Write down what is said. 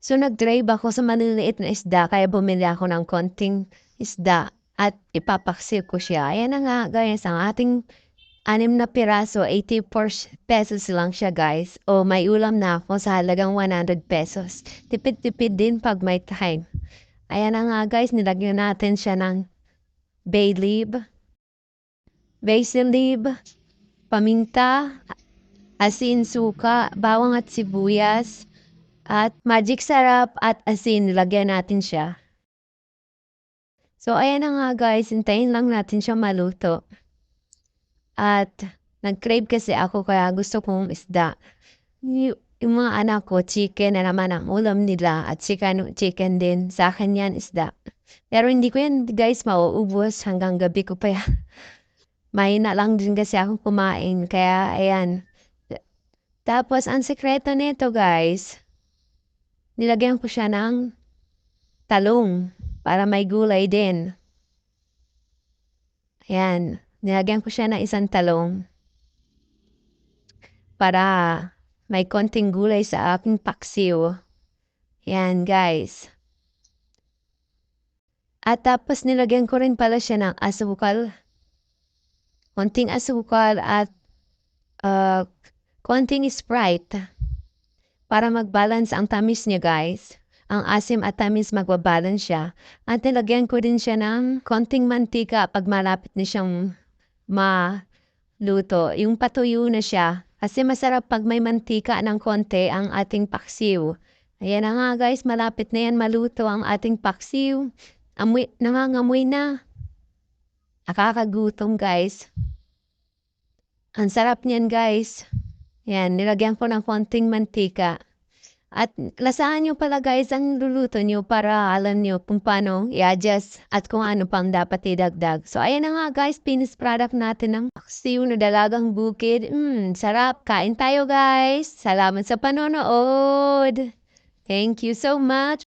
So, nag-drive ako sa maliliit na isda kaya bumili ako ng konting isda at ipapaksiw ko siya. Ayan na nga guys, ang ating 6 na piraso, 84 pesos lang siya guys. O may ulam na ako sa halagang 100 pesos. Tipid-tipid din pag may time. Ayan na nga guys, nilagyan natin siya ng bay leaf, basil leaf, paminta, asin, suka, bawang at sibuyas, at magic sarap at asin. Nilagyan natin siya. So, ayan na nga guys, hintayin lang natin siya maluto. At nag-crave kasi ako kaya gusto kong isda. Yung mga anak ko, chicken na naman ang ulam nila at chicken din. Sa akin yan, isda. Pero hindi ko yan guys mauubos hanggang gabi ko pa yan. Mahina lang din kasi akong kumain. Kaya ayan. Tapos ang sekreto nito guys, nilagyan ko siya ng talong para may gulay din. Ayan. Nilagyan ko siya ng isang talong para may konting gulay sa aking paksiw. Yan guys. At tapos nilagyan ko rin pala siya ng asukal. Konting asukal at konting Sprite. Para mag-balance ang tamis niya guys. Ang asim at tamis magbabalance siya. At nilagyan ko din siya ng konting mantika pag malapit na siyang maluto. Yung patuyo na siya. Kasi masarap pag may mantika ng konti ang ating paksiw. Ayan na nga guys, malapit na yan maluto ang ating paksiw. Nangangamoy na. Nakakagutom guys. Ang sarap niyan guys. Yan, nilagyan ko ng konting mantika. At lasahan nyo pala guys ang luluto nyo para alam nyo kung paano i-adjust at kung ano pang dapat idagdag. So ayan na nga guys, finished product natin ng paksiw na dalagang bukid. Sarap. Kain tayo guys. Salamat sa panonood. Thank you so much.